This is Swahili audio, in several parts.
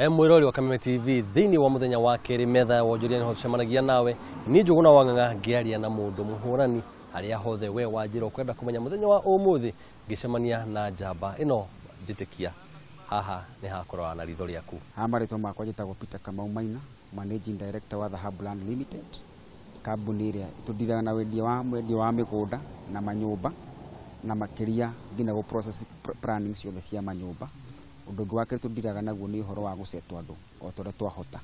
Mwirori wa Kameme TV thini wa muthenya wa keri metha wonjoria ni hotucemanagia nawe ni Njuguna Wang'ang'a ngiaria na mundu muhurani aria hothe we wanjira kwenda kumenya muthenya wa umuthi ngicemania na njamba ino njitikia haha ni hakorwa na ritho riaku. Amaritwo makwa jitagwo Peter Kamau Maina, Managing Director wa Dhahabu Land Limited. Kambuni iria tudiraga na wendia wa migunda na manyumba na makiria ngina go process planning ciothe cia manyumba. Undu wake tudiraga naguo ni uhoro wa gucetwa andu o tore twahota.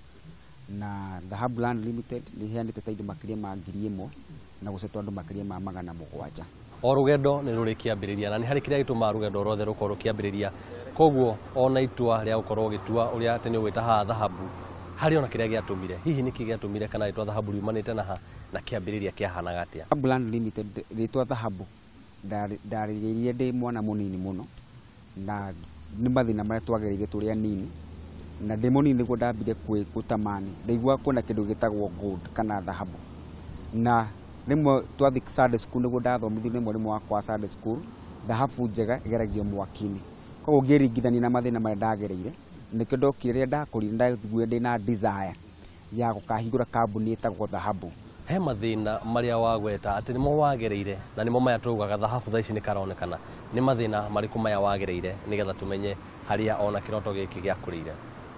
Na Dhahabu Land Limited ni heanite taindo makiria ma 1,000 na gucetwa andu makiria ma 700. O rugendo ni ruri kiambiriria na ni hari kiria gituma rugendo rothe rukorwo kiambiriria. Koguo ona itua ria gukorwo gitua uria tene gwita ha Dhahabu hari ona kiria giatumire hihi niki giatumire kana itwa Dhahabu riumanite na ha na kiambiriria kiahanaga atia. Dhahabu Land Limited ritwa Dhahabu ndariririe ndi mwana munini muno na ni mathina maria twagereire turia nini na ndi munini niguo ndambire gutamani ndaigua kuona kindu gitagwo gold kana dhahabu na rimwe twathi Sunday school niguo ndathomithio ni mwarimu wakwa Sunday school dhahabu njega igeragio mwakini koguo ngiringithania na mathina maria ndagereire nikio ndokire ria ndakorire ndaigua ndina desire ya gukahingura kambuni itagwo Dhahabu. He mathina maria wagweta ati nimo wagereire na nimo maya tugaga Dhahabu thaici ni karonekana ni mathina mariku maya wagereire nigetha tumenye haria ona kiroto giki giakurire.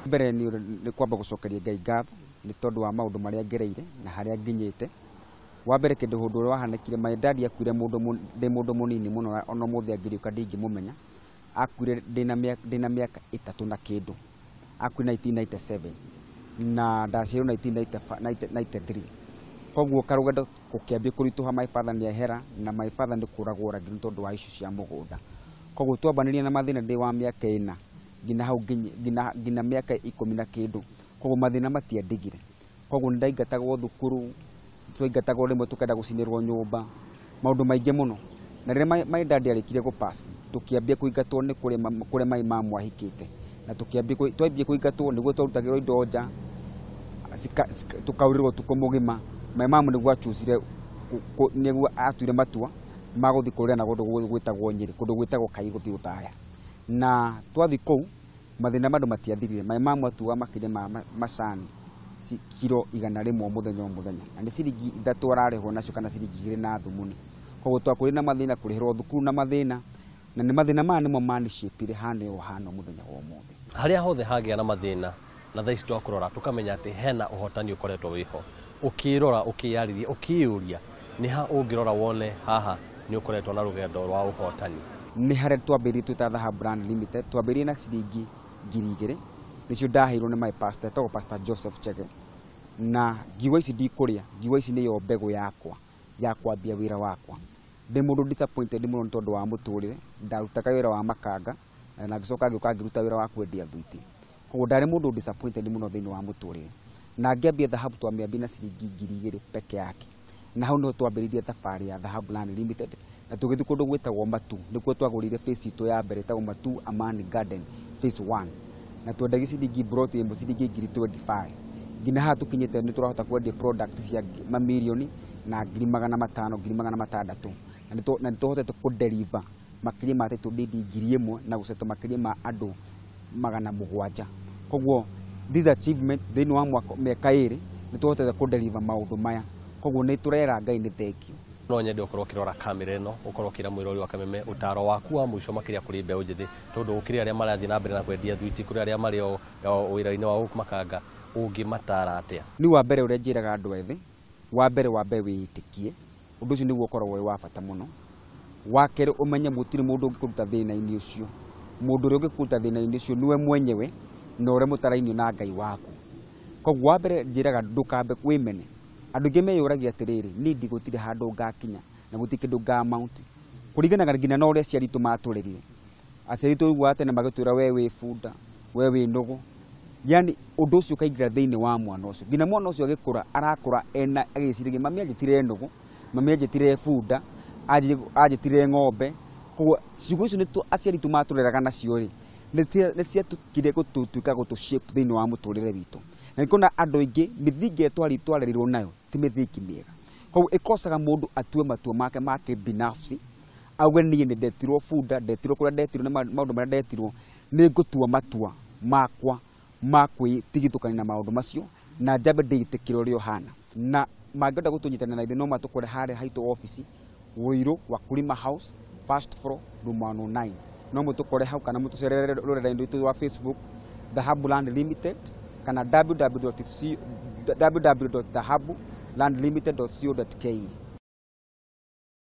Mbere ni kwamba gucokeria Ngai ngatho ni tondu wa maundu maria ngereire na haria nginyite. Wa mbere kindu hundu uri wahanekire my dad akuire mundu munini muno ona muthi angiriuka ndingimumenya akuire ndina miaka 3 na kindu akuire 1997 na ndacirwo 1993. Koguo karugendo kukiambia kurituha my father ni ehera na my father ndi kuragwo rangi tondu wa issue cia mugunda. Koguo twambanirie na mathina ndi wa miaka 4 ngina hau ngina miaka 10 na kindu. Koguo mathina matiandigire. Koguo ndaingatagwo thukuru twaingatagwo rimwe tukenda gucinirwo nyumba maundu maingi muno na riria my dad arikire go pass tukiambia kuingatwo ni kure my mamu ahikite na tukiambia kuingatwo niguo twarutagirwo indo nja tukaurirwo tukomugima my mamu niguo achusire niguo atuire matua maguthi kuria na gundu gwitagwo Nyeri kundu gwitagwo Kai guthi uthaya na twathi kou mathina mandu matiathirire my mamu atua makiria ma macani kilo 100 muthenya o muthenya na ni ciringi 3 ararehwo nacio kana ciringi 2 na thumuni. Koguo twakuri na mathina kurihirwo thukuru na mathina na ni mathina maya nimo manishipire hano hano muthenya wa umuthi. Haria hothe hagia na mathina na thaici twakurora tukamenya ati hena uhotani ukoretwo wiho ukirora ukiyariria ukiuria ni ha ungirora wone haha ni ukoretwo na rugendo rwa uhotani. Ni haria twambirie tuta Dhahabu Land Limited twambirie na ciringi 2,000 nicio ndaheirwo ni my pastor to Pastor Joseph Chege na ngiwa ici ndikuria ngiwa ici niyo mbegu yakwa ya kwambia wira wakwa. Ndi mundu disappointed muno tondu wa muturire ndarutaga wira wa makanga na ngicoka ngioka ngiruta wira wa kwendia thuiti. Koguo ndari mundu disappointed muno thiini wa muturire na ngiambia Dhahabu twambiambia na ciringi 2,000 peke yake na hau no twambiririe thabari ya Dhahabu Land Limited na tugithi kundu gwitagwo Matu nikuo twagurire phase itu ya mbere tagwo Matu Amani Garden phase 1 na twendagi ciringi broti imwe ciringi 25 ngina ha tukinyite ni turahota kwendia product cia mamilioni na 500,000 600 na nituhotete ku deliver makiria ma titu ndindi 1,000 na gucetwa makiria ma andu 700. Koguo this achievement thini wa miaka 2 nituhotete ku deliver maundu maya. Koguo ni turera Ngai ni thank you. No nyende ukorwo kirora kamera ino ukorwo kira mwirori wa Kameme utaro waku wa mwisho makiria kuri mbeu njithi tondu ukiria aria marathi na mbere na kwendia thuiti kuri aria mari o wira-ini wa makanga ungi matara atia. Ni wa mbere uria njiraga andu ethi wa mbere wiitikie undu ucio niguo ukorwo wi wa bata muno. Wa kere umenye mutiri mundu ungikuruta thina-ini ucio mundu uria ungikuruta thina-ini ucio niwe mwenyewe na uria mutarainio na Ngai waku. Koguo wa mbere njiraga ndukambe wimene andu ngi meyuragia atiriri ni ndigutire handu ngakinya na gutikindu nga amount kuriganaga ngina na uria ciaritu maturerire aceritu igwa tene magitwira we wi funda we wi nugu yani undu ucio kaingira thiini wa mwana ucio ngina mwana ucio agikura arakura ena agicirige mami ajitire nugu mami ajitire funda ajitire ng'ombe. Koguo ciugo icio nitu aciaritu matureraga nacio ri ni ciatukire gututuika gutushape thiini wa muturire witu na nikona andu aingi mithingi twarerirwo nayo ti mithiki miega. Koguo ikosaga mundu atue matua make binafsi auge nie ni ndetirwo funda ndetirwo kuria ndetirwo na maundu maria ndetirwo ni ngutua matua makwa ma kwĩtigithũkania na maũndũ macio na njambe ndĩitĩkĩre ũrĩa ũhana na mangĩenda gũtũnyitana na ithuĩ no matũkore harĩa haitũ office Wĩirũ Wakulima House first floor room 109 no mũtũkore hau kana mũtũcerere rũrenda-inĩ rwitũ rwa Facebook Dhahabuland Limited kana www.dhahabulandlimited.co.ke